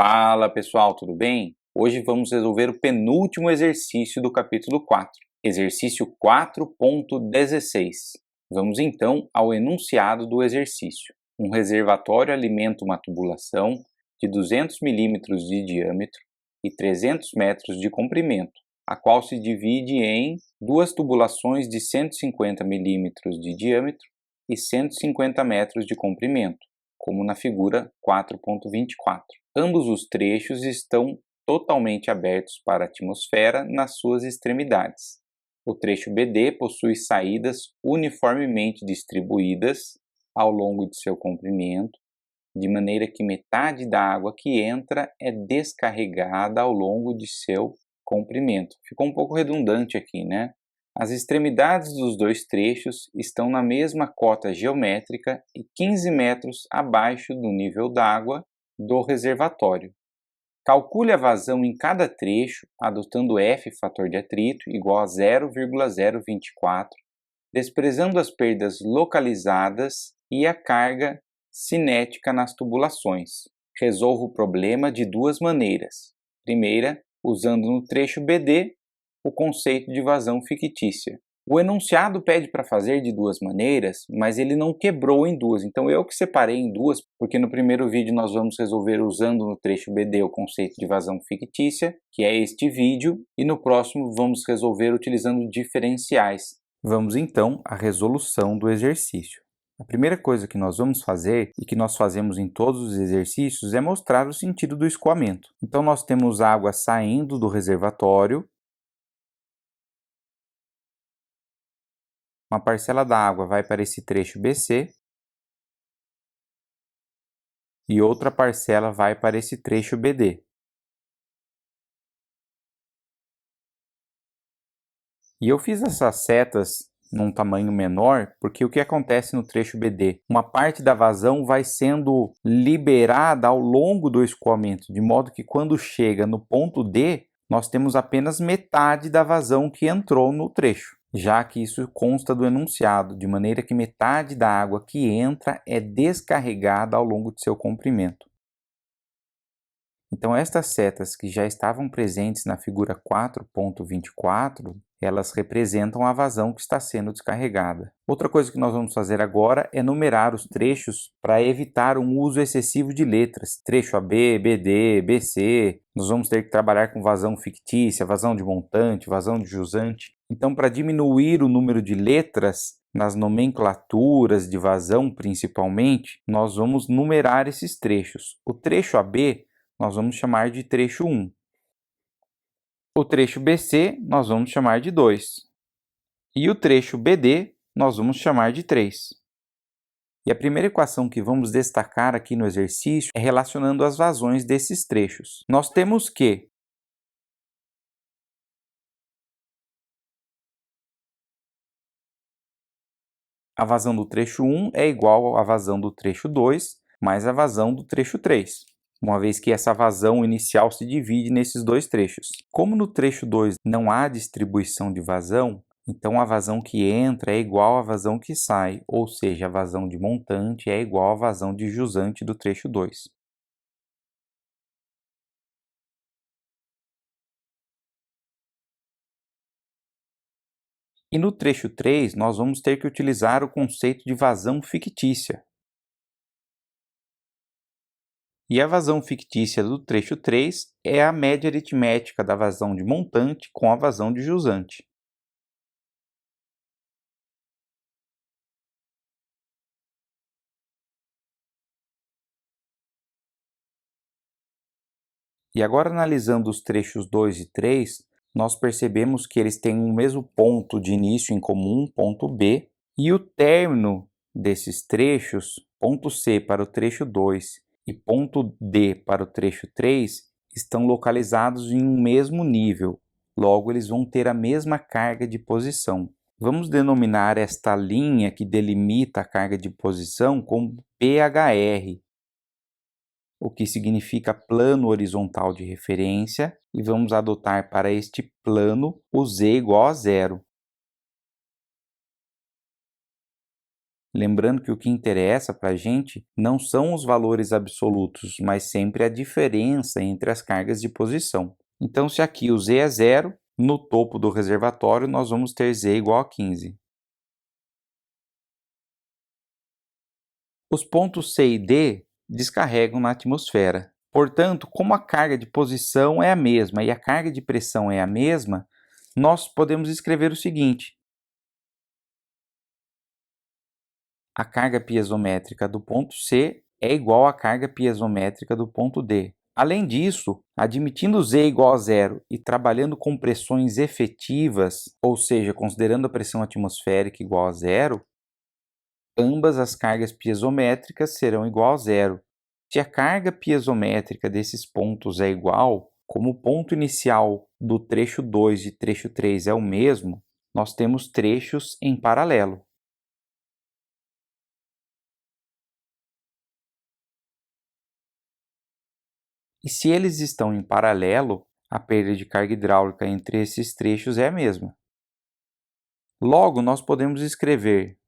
Fala pessoal, tudo bem? Hoje vamos resolver o penúltimo exercício do capítulo 4, exercício 4.16. Vamos então ao enunciado do exercício. Um reservatório alimenta uma tubulação de 200 milímetros de diâmetro e 300 metros de comprimento, a qual se divide em duas tubulações de 150 milímetros de diâmetro e 150 metros de comprimento, como na figura 4.24. Ambos os trechos estão totalmente abertos para a atmosfera nas suas extremidades. O trecho BD possui saídas uniformemente distribuídas ao longo de seu comprimento, de maneira que metade da água que entra é descarregada ao longo de seu comprimento. Ficou um pouco redundante aqui, né? As extremidades dos dois trechos estão na mesma cota geométrica e 15 metros abaixo do nível d'água do reservatório. Calcule a vazão em cada trecho, adotando F fator de atrito igual a 0,024, desprezando as perdas localizadas e a carga cinética nas tubulações. Resolva o problema de duas maneiras. Primeira, usando no trecho BD o conceito de vazão fictícia. O enunciado pede para fazer de duas maneiras, mas ele não quebrou em duas, então eu que separei em duas, porque no primeiro vídeo nós vamos resolver usando no trecho BD o conceito de vazão fictícia, que é este vídeo, e no próximo vamos resolver utilizando diferenciais. Vamos então à resolução do exercício. A primeira coisa que nós vamos fazer, e que nós fazemos em todos os exercícios, é mostrar o sentido do escoamento. Então nós temos água saindo do reservatório, uma parcela da água vai para esse trecho BC e outra parcela vai para esse trecho BD. E eu fiz essas setas num tamanho menor, porque o que acontece no trecho BD? Uma parte da vazão vai sendo liberada ao longo do escoamento, de modo que quando chega no ponto D, nós temos apenas metade da vazão que entrou no trecho, já que isso consta do enunciado, de maneira que metade da água que entra é descarregada ao longo de seu comprimento. Então, estas setas que já estavam presentes na figura 4.24, elas representam a vazão que está sendo descarregada. Outra coisa que nós vamos fazer agora é numerar os trechos para evitar um uso excessivo de letras. Trecho AB, BD, BC. Nós vamos ter que trabalhar com vazão fictícia, vazão de montante, vazão de jusante. Então, para diminuir o número de letras nas nomenclaturas de vazão, principalmente, nós vamos numerar esses trechos. O trecho AB nós vamos chamar de trecho 1. O trecho BC nós vamos chamar de 2. E o trecho BD nós vamos chamar de 3. E a primeira equação que vamos destacar aqui no exercício é relacionando as vazões desses trechos. Nós temos que a vazão do trecho 1 é igual à vazão do trecho 2 mais a vazão do trecho 3. Uma vez que essa vazão inicial se divide nesses dois trechos. Como no trecho 2 não há distribuição de vazão, então a vazão que entra é igual à vazão que sai, ou seja, a vazão de montante é igual à vazão de jusante do trecho 2. E no trecho 3, nós vamos ter que utilizar o conceito de vazão fictícia. E a vazão fictícia do trecho 3 é a média aritmética da vazão de montante com a vazão de jusante. E agora, analisando os trechos 2 e 3, nós percebemos que eles têm o mesmo ponto de início em comum, ponto B, e o término desses trechos, ponto C para o trecho 2 e ponto D para o trecho 3, estão localizados em um mesmo nível, logo eles vão ter a mesma carga de posição. Vamos denominar esta linha que delimita a carga de posição como PHR, o que significa plano horizontal de referência, e vamos adotar para este plano o z igual a zero. Lembrando que o que interessa para a gente não são os valores absolutos, mas sempre a diferença entre as cargas de posição. Então, se aqui o Z é zero, no topo do reservatório nós vamos ter Z igual a 15. Os pontos C e D descarregam na atmosfera. Portanto, como a carga de posição é a mesma e a carga de pressão é a mesma, nós podemos escrever o seguinte: a carga piezométrica do ponto C é igual à carga piezométrica do ponto D. Além disso, admitindo Z igual a zero e trabalhando com pressões efetivas, ou seja, considerando a pressão atmosférica igual a zero, ambas as cargas piezométricas serão igual a zero. Se a carga piezométrica desses pontos é igual, como o ponto inicial do trecho 2 e trecho 3 é o mesmo, nós temos trechos em paralelo. E se eles estão em paralelo, a perda de carga hidráulica entre esses trechos é a mesma. Logo, nós podemos escrever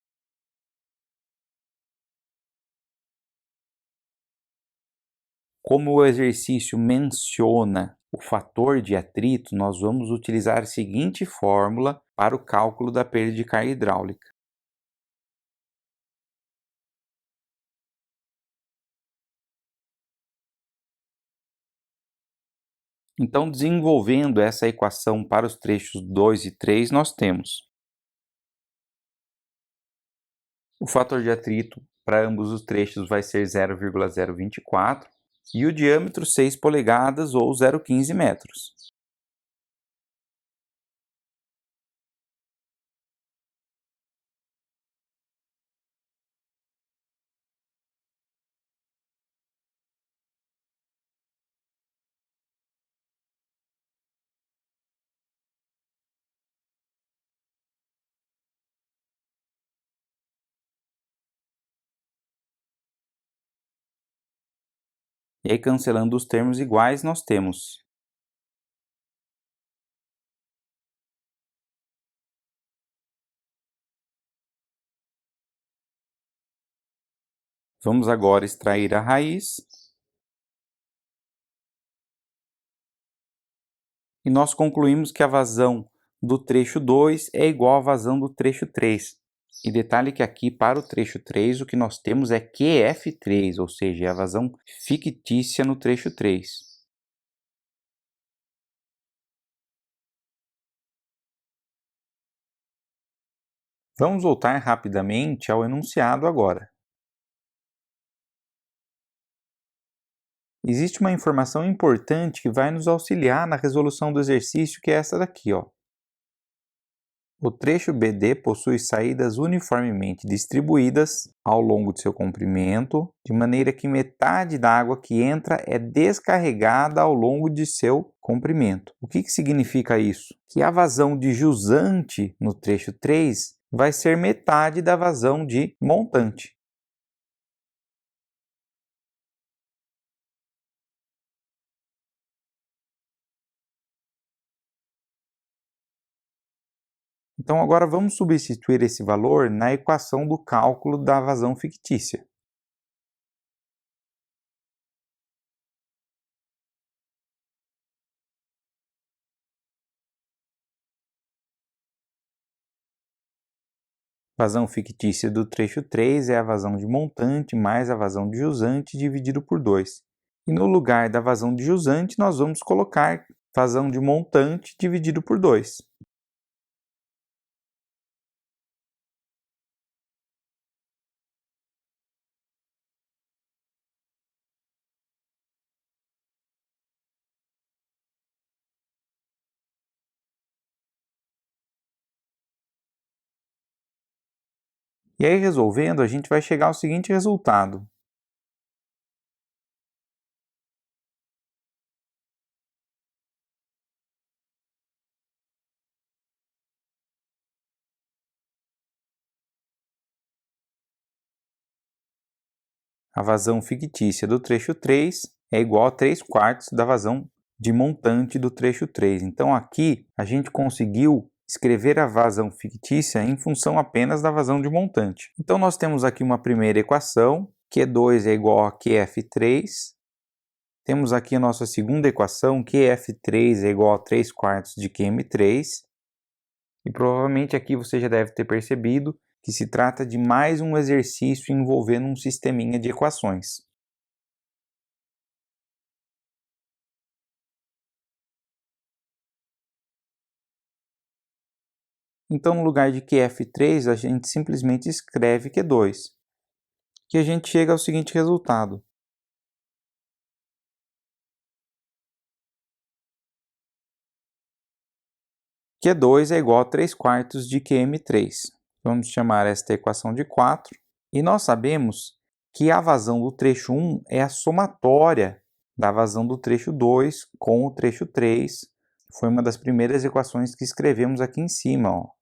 como o exercício menciona o fator de atrito, nós vamos utilizar a seguinte fórmula para o cálculo da perda de carga hidráulica. Então, desenvolvendo essa equação para os trechos 2 e 3, nós temos o fator de atrito para ambos os trechos vai ser 0,024 e o diâmetro 6 polegadas ou 0,15 metros. E aí, cancelando os termos iguais, nós temos vamos agora extrair a raiz. E nós concluímos que a vazão do trecho 2 é igual à vazão do trecho 3. E detalhe que aqui, para o trecho 3, o que nós temos é QF3, ou seja, é a vazão fictícia no trecho 3. Vamos voltar rapidamente ao enunciado agora. Existe uma informação importante que vai nos auxiliar na resolução do exercício, que é essa daqui, ó. O trecho BD possui saídas uniformemente distribuídas ao longo de seu comprimento, de maneira que metade da água que entra é descarregada ao longo de seu comprimento. O que significa isso? Que a vazão de jusante no trecho 3 vai ser metade da vazão de montante. Então, agora vamos substituir esse valor na equação do cálculo da vazão fictícia. Vazão fictícia do trecho 3 é a vazão de montante mais a vazão de jusante dividido por 2. E no lugar da vazão de jusante, nós vamos colocar vazão de montante dividido por 2. E aí, resolvendo, a gente vai chegar ao seguinte resultado. A vazão fictícia do trecho 3 é igual a 3/4 da vazão de montante do trecho 3. Então, aqui, a gente conseguiu escrever a vazão fictícia em função apenas da vazão de montante. Então nós temos aqui uma primeira equação, Q2 é igual a QF3. Temos aqui a nossa segunda equação, QF3 é igual a 3/4 de QM3. E provavelmente aqui você já deve ter percebido que se trata de mais um exercício envolvendo um sisteminha de equações. Então, no lugar de QF3, a gente simplesmente escreve Q2, que a gente chega ao seguinte resultado. Q2 é igual a 3/4 de QM3. Vamos chamar esta equação de 4. E nós sabemos que a vazão do trecho 1 é a somatória da vazão do trecho 2 com o trecho 3. Foi uma das primeiras equações que escrevemos aqui em cima, ó.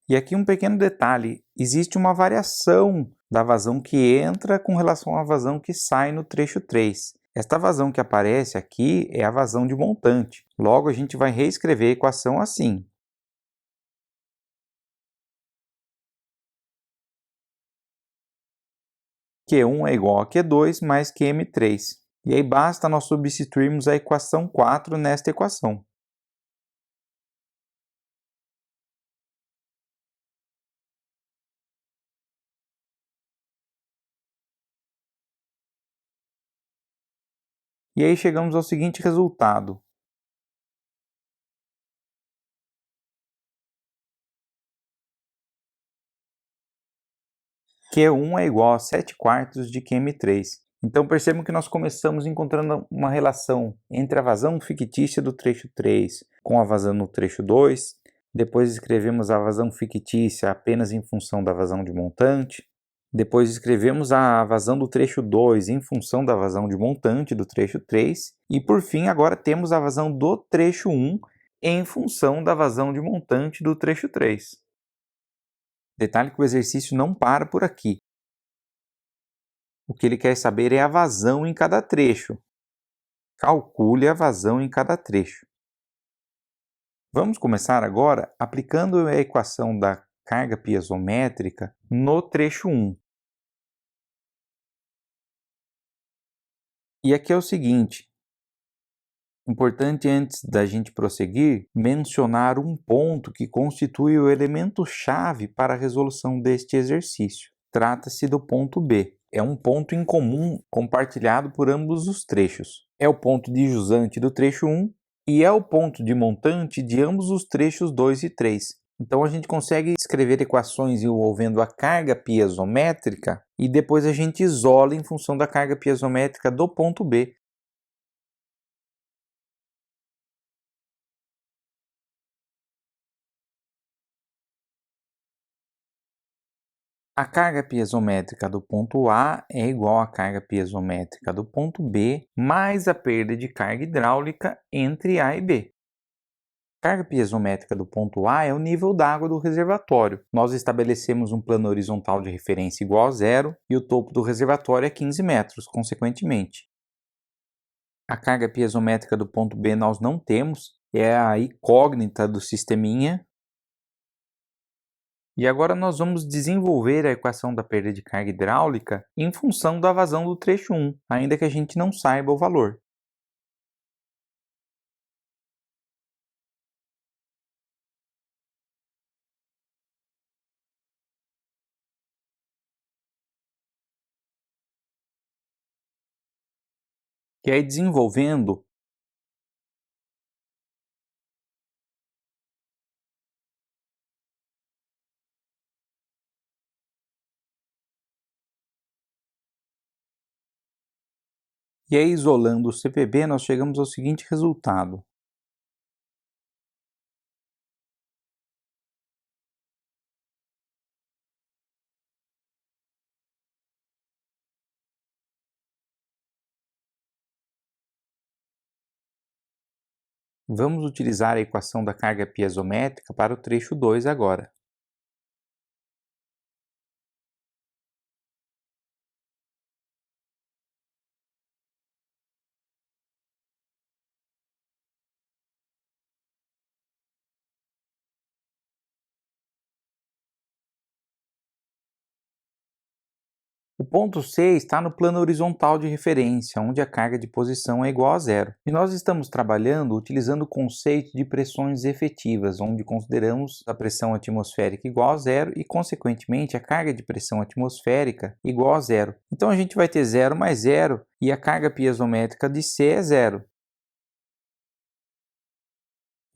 E aqui um pequeno detalhe, existe uma variação da vazão que entra com relação à vazão que sai no trecho 3. Esta vazão que aparece aqui é a vazão de montante. Logo, a gente vai reescrever a equação assim. Q1 é igual a Q2 mais QM3. E aí basta nós substituirmos a equação 4 nesta equação. E aí chegamos ao seguinte resultado. Q1 é igual a 7/4 de QM3. Então percebam que nós começamos encontrando uma relação entre a vazão fictícia do trecho 3 com a vazão no trecho 2. Depois escrevemos a vazão fictícia apenas em função da vazão de montante. Depois escrevemos a vazão do trecho 2 em função da vazão de montante do trecho 3. E por fim, agora temos a vazão do trecho 1 em função da vazão de montante do trecho 3. Detalhe que o exercício não para por aqui. O que ele quer saber é a vazão em cada trecho. Calcule a vazão em cada trecho. Vamos começar agora aplicando a equação da carga piezométrica no trecho 1. E aqui é o seguinte, importante antes da gente prosseguir, mencionar um ponto que constitui o elemento-chave para a resolução deste exercício. Trata-se do ponto B. É um ponto em comum compartilhado por ambos os trechos. É o ponto de jusante do trecho 1 e é o ponto de montante de ambos os trechos 2 e 3. Então a gente consegue escrever equações envolvendo a carga piezométrica e depois a gente isola em função da carga piezométrica do ponto B. A carga piezométrica do ponto A é igual à carga piezométrica do ponto B mais a perda de carga hidráulica entre A e B. A carga piezométrica do ponto A é o nível d'água do reservatório. Nós estabelecemos um plano horizontal de referência igual a zero e o topo do reservatório é 15 metros, consequentemente. A carga piezométrica do ponto B nós não temos, é a incógnita do sisteminha. E agora nós vamos desenvolver a equação da perda de carga hidráulica em função da vazão do trecho 1, ainda que a gente não saiba o valor. E aí desenvolvendo, e aí isolando o CPB, nós chegamos ao seguinte resultado. Vamos utilizar a equação da carga piezométrica para o trecho 2 agora. O ponto C está no plano horizontal de referência, onde a carga de posição é igual a zero. E nós estamos trabalhando utilizando o conceito de pressões efetivas, onde consideramos a pressão atmosférica igual a zero e, consequentemente, a carga de pressão atmosférica igual a zero. Então a gente vai ter zero mais zero e a carga piezométrica de C é zero.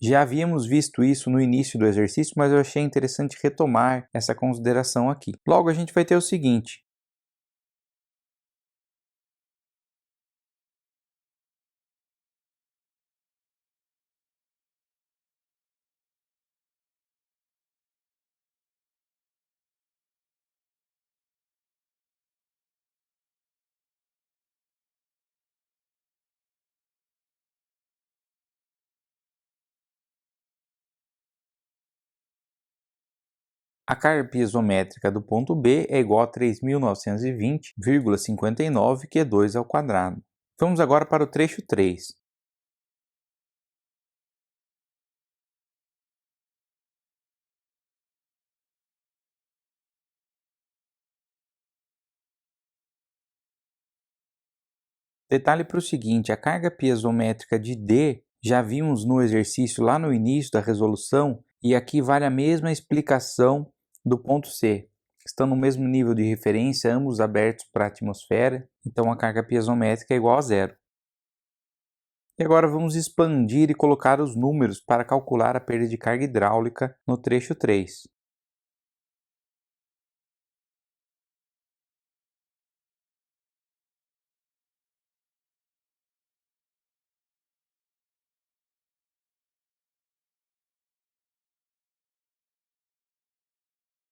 Já havíamos visto isso no início do exercício, mas eu achei interessante retomar essa consideração aqui. Logo, a gente vai ter o seguinte: a carga piezométrica do ponto B é igual a 3.920,59 Q2 ao quadrado. Vamos agora para o trecho 3. Detalhe para o seguinte: a carga piezométrica de D já vimos no exercício lá no início da resolução, e aqui vale a mesma explicação do ponto C. Estão no mesmo nível de referência, ambos abertos para a atmosfera, então a carga piezométrica é igual a zero. E agora vamos expandir e colocar os números para calcular a perda de carga hidráulica no trecho 3.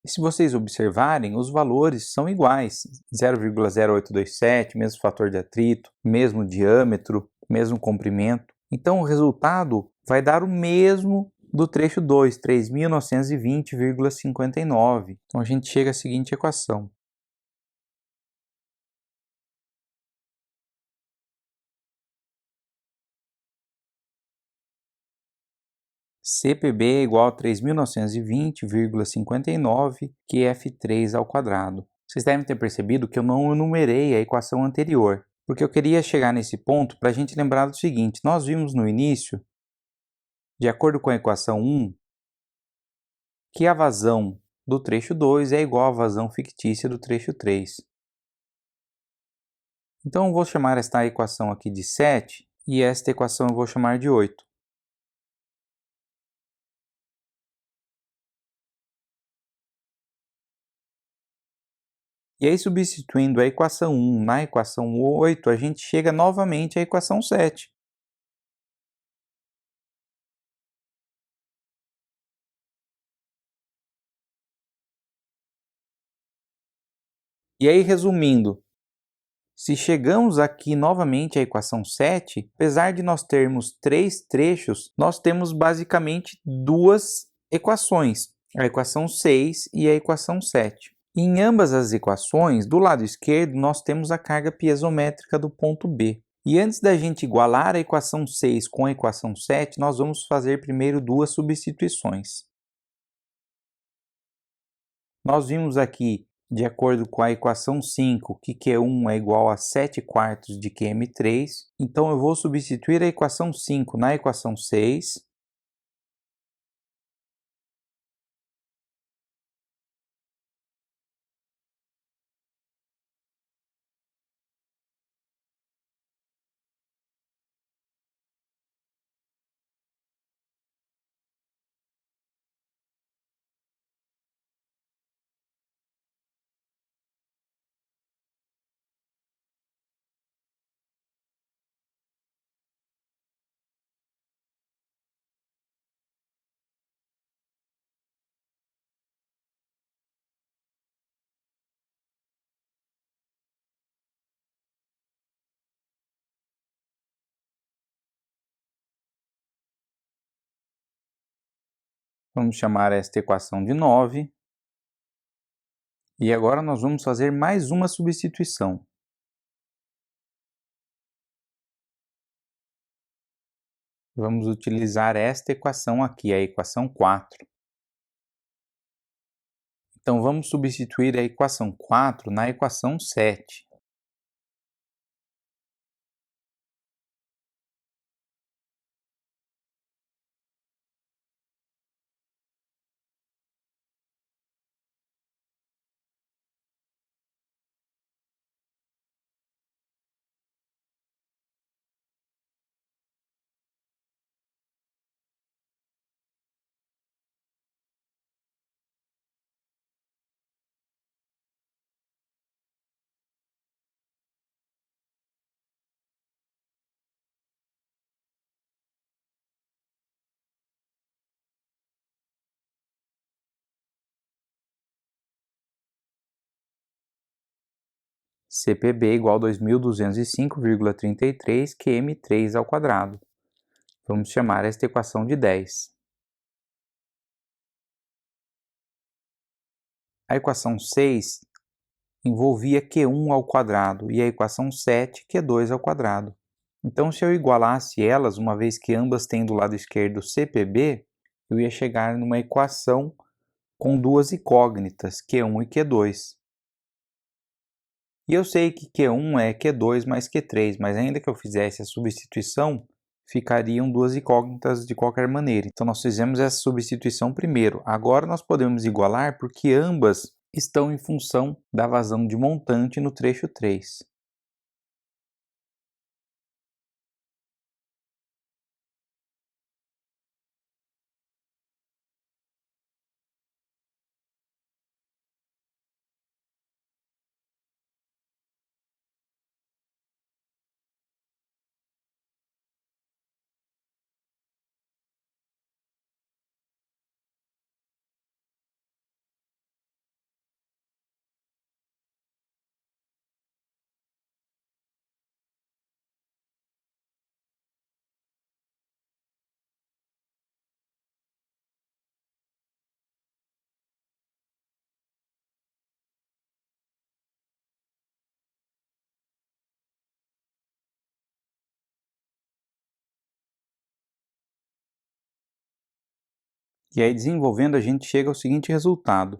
E se vocês observarem, os valores são iguais: 0,0827, mesmo fator de atrito, mesmo diâmetro, mesmo comprimento. Então o resultado vai dar o mesmo do trecho 2, 3.920,59. Então a gente chega à seguinte equação: CPB é igual a 3.920,59 QF3 ao quadrado. Vocês devem ter percebido que eu não enumerei a equação anterior, porque eu queria chegar nesse ponto para a gente lembrar do seguinte: nós vimos no início, de acordo com a equação 1, que a vazão do trecho 2 é igual à vazão fictícia do trecho 3. Então eu vou chamar esta equação aqui de 7 e esta equação eu vou chamar de 8. E aí, substituindo a equação 1 na equação 8, a gente chega novamente à equação 7. E aí, resumindo, se chegamos aqui novamente à equação 7, apesar de nós termos três trechos, nós temos basicamente duas equações, a equação 6 e a equação 7. Em ambas as equações, do lado esquerdo, nós temos a carga piezométrica do ponto B. E antes da gente igualar a equação 6 com a equação 7, nós vamos fazer primeiro duas substituições. Nós vimos aqui, de acordo com a equação 5, que Q1 é igual a 7 quartos de Qm3. Então, eu vou substituir a equação 5 na equação 6. Vamos chamar esta equação de 9. E agora nós vamos fazer mais uma substituição. Vamos utilizar esta equação aqui, a equação 4. Então vamos substituir a equação 4 na equação 7. CPB igual a 2.205,33 QM3 ao quadrado. Vamos chamar esta equação de 10. A equação 6 envolvia Q1 ao quadrado e a equação 7 Q2 ao quadrado. Então, se eu igualasse elas, uma vez que ambas têm do lado esquerdo CPB, eu ia chegar numa equação com duas incógnitas, Q1 e Q2. E eu sei que Q1 é Q2 mais Q3, mas ainda que eu fizesse a substituição, ficariam duas incógnitas de qualquer maneira. Então nós fizemos essa substituição primeiro. Agora nós podemos igualar porque ambas estão em função da vazão de montante no trecho 3. E aí, desenvolvendo, a gente chega ao seguinte resultado.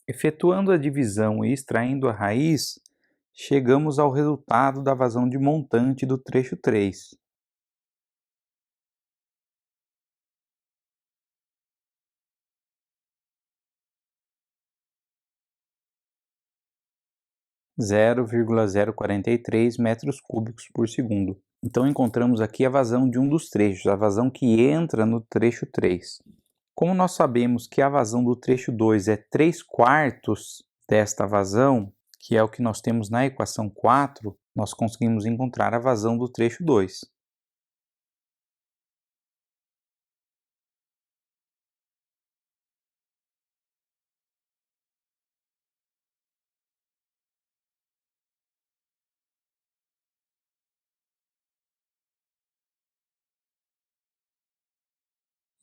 Efetuando a divisão e extraindo a raiz, chegamos ao resultado da vazão de montante do trecho 3. (0,043 metros cúbicos por segundo). Então encontramos aqui a vazão de um dos trechos, a vazão que entra no trecho 3. Como nós sabemos que a vazão do trecho 2 é 3/4 desta vazão, que é o que nós temos na equação 4, nós conseguimos encontrar a vazão do trecho 2.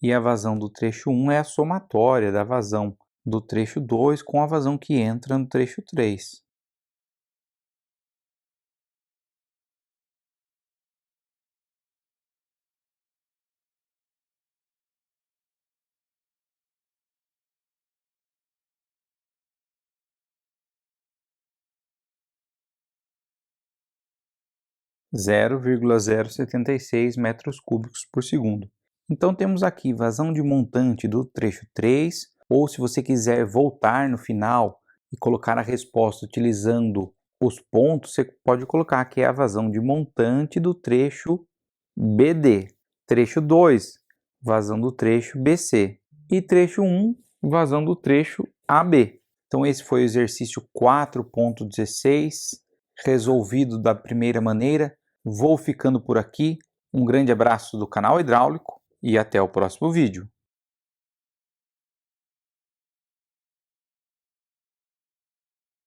E a vazão do trecho 1 é a somatória da vazão do trecho 2 com a vazão que entra no trecho 3. (0,076 metros cúbicos por segundo). Então temos aqui vazão de montante do trecho 3, ou se você quiser voltar no final e colocar a resposta utilizando os pontos, você pode colocar que é a vazão de montante do trecho BD. Trecho 2, vazão do trecho BC. E trecho 1, vazão do trecho AB. Então esse foi o exercício 4.16, resolvido da primeira maneira. Vou ficando por aqui. Um grande abraço do canal Hidráulico e até o próximo vídeo.